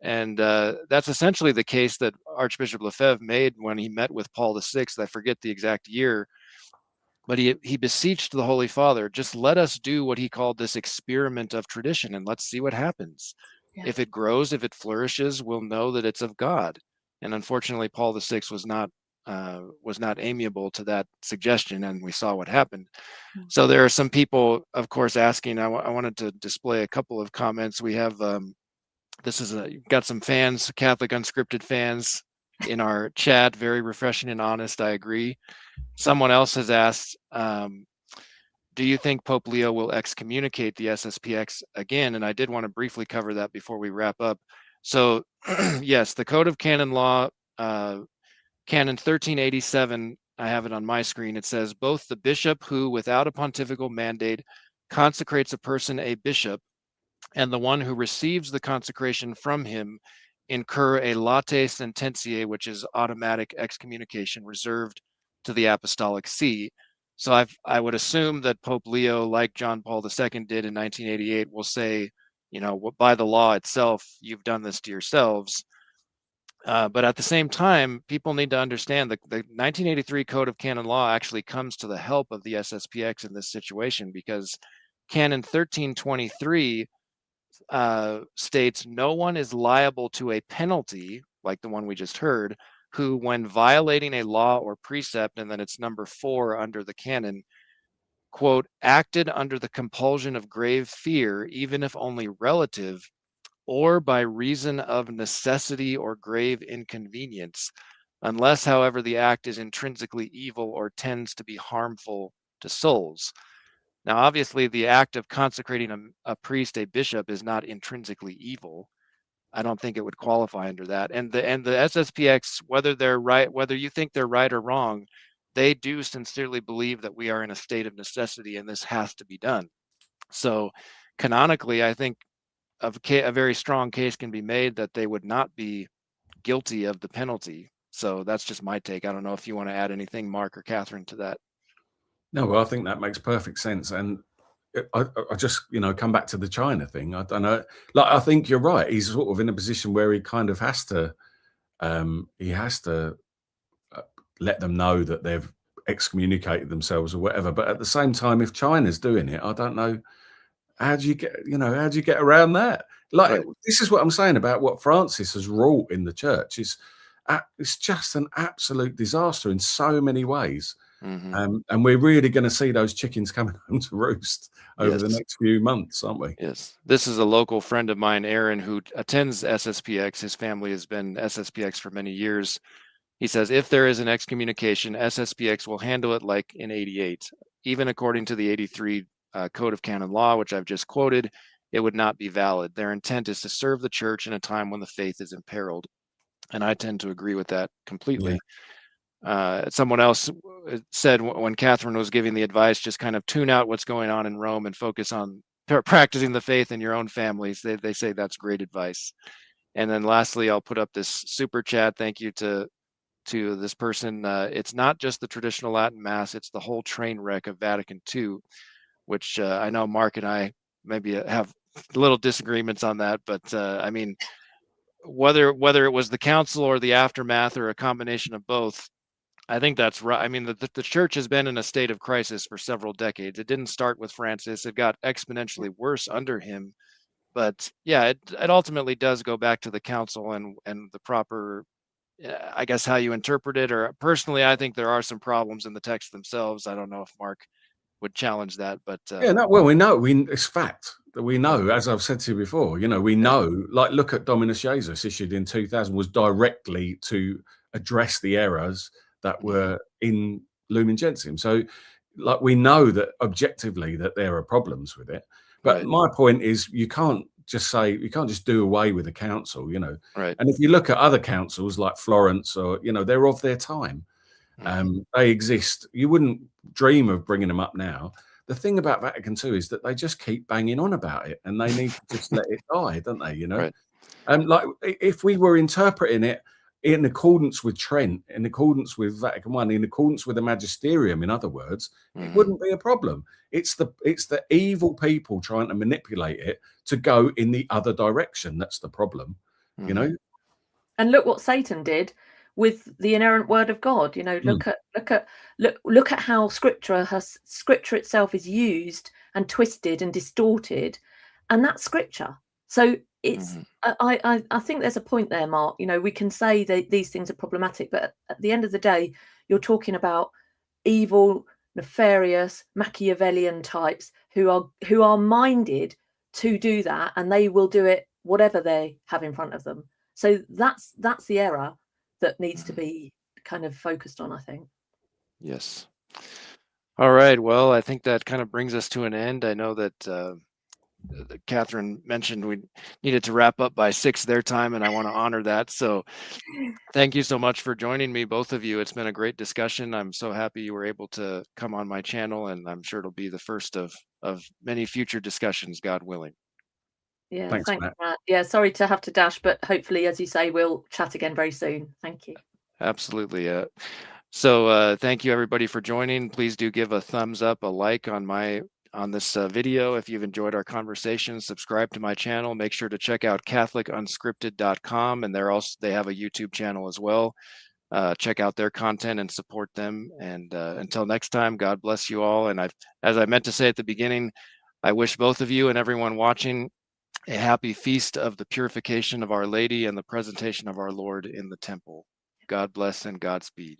And that's essentially the case that Archbishop Lefebvre made when he met with Paul VI. I forget the exact year, but he beseeched the Holy Father, just let us do what he called this experiment of tradition, and let's see what happens. Yeah. If it grows, if it flourishes, we'll know that it's of God. And unfortunately, Paul VI was not amiable to that suggestion, and we saw what happened. So there are some people, of course, asking. I wanted to display a couple of comments. We have got some fans, Catholic Unscripted fans, in our chat. Very refreshing and honest. I agree. Someone else has asked, do you think Pope Leo will excommunicate the SSPX again? And I did want to briefly cover that before we wrap up. So yes, the Code of Canon Law, Canon 1387, I have it on my screen. It says, both the bishop who, without a pontifical mandate, consecrates a person a bishop, and the one who receives the consecration from him incur a latae sententiae, which is automatic excommunication reserved to the Apostolic See. So I would assume that Pope Leo, like John Paul II did in 1988, will say, by the law itself, you've done this to yourselves. But at the same time, people need to understand that the 1983 Code of Canon Law actually comes to the help of the SSPX in this situation, because Canon 1323 states no one is liable to a penalty, like the one we just heard, who, when violating a law or precept, and then it's number 4 under the canon, quote, acted under the compulsion of grave fear, even if only relative, or by reason of necessity or grave inconvenience, unless, however, the act is intrinsically evil or tends to be harmful to souls. Now, obviously, the act of consecrating a priest, a bishop, is not intrinsically evil. I don't think it would qualify under that. And the SSPX, whether they're right, whether you think they're right or wrong, they do sincerely believe that we are in a state of necessity and this has to be done. So canonically, I think a very strong case can be made that they would not be guilty of the penalty. So that's just my take. I don't know if you want to add anything, Mark or Katherine, to that. No, well, I think that makes perfect sense. And I just, come back to the China thing. I don't know. Like, I think you're right. He's sort of in a position where he kind of has to, let them know that they've excommunicated themselves or whatever. But at the same time, if China's doing it, I don't know, how do you get around that? Like, right. This is what I'm saying about what Francis has wrought in the church. It's just an absolute disaster in so many ways. Mm-hmm. And we're really going to see those chickens coming home to roost over the next few months, aren't we? Yes. This is a local friend of mine, Aaron, who attends SSPX. His family has been SSPX for many years. He says, if there is an excommunication, SSPX will handle it like in 88. Even according to the 83 Code of Canon Law, which I've just quoted, it would not be valid. Their intent is to serve the church in a time when the faith is imperiled. And I tend to agree with that completely. Yeah. Someone else said when Katherine was giving the advice, just kind of tune out what's going on in Rome and focus on practicing the faith in your own families. They say that's great advice. And then lastly, I'll put up this super chat. Thank you to this person. It's not just the traditional Latin Mass, it's the whole train wreck of Vatican II, which I know Mark and I maybe have little disagreements on that. But I mean, whether it was the council or the aftermath or a combination of both, I think that's right. I mean, the church has been in a state of crisis for several decades. It didn't start with Francis. It got exponentially worse under him. But yeah, it ultimately does go back to the council and the proper, I guess, how you interpret it. Or personally, I think there are some problems in the text themselves. I don't know if Mark would challenge that, but yeah, no, well, we know, it's fact that we know, as I've said to you before, we know, like, look at Dominus Jesus, issued in 2000, was directly to address the errors that were in Lumen Gentium. So, like, we know that objectively that there are problems with it. But Right. my point is, you can't just do away with the council, you know. Right. And if you look at other councils like Florence, or, you know, they're of their time. They exist. You wouldn't dream of bringing them up now. The thing about Vatican II is that they just keep banging on about it, and they need to just let it die, don't they? You know, Right. like, if we were interpreting it in accordance with Trent, in accordance with Vatican I, in accordance with the magisterium, in other words, it wouldn't be a problem. It's the evil people trying to manipulate it to go in the other direction that's the problem, you know. And look what Satan did with the inerrant word of God. You know, look at how scripture itself is used and twisted and distorted, and that's scripture. So it's I think there's a point there, Mark. You know, we can say that these things are problematic, but at the end of the day, you're talking about evil, nefarious, Machiavellian types who are minded to do that, and they will do it whatever they have in front of them. So that's the error that needs to be kind of focused on, I think. Yes. All right. Well, I think that kind of brings us to an end. I know that Katherine mentioned we needed to wrap up by 6 their time, and I want to honor that. So thank you so much for joining me, both of you. It's been a great discussion. I'm so happy you were able to come on my channel, and I'm sure it'll be the first of many future discussions, God willing. Yeah, Thanks, thanks, Matt. Matt. Yeah, sorry to have to dash, but hopefully, as you say, we'll chat again very soon. Thank you. Absolutely. So thank you, everybody, for joining. Please do give a thumbs up, a like on this video if you've enjoyed our conversation. Subscribe to my channel. Make sure to check out catholicunscripted.com, and they have a YouTube channel as well. Check out their content and support them. And until next time, God bless you all. And as I meant to say at the beginning, I wish both of you and everyone watching a happy feast of the purification of Our Lady and the presentation of our Lord in the temple. God bless and Godspeed.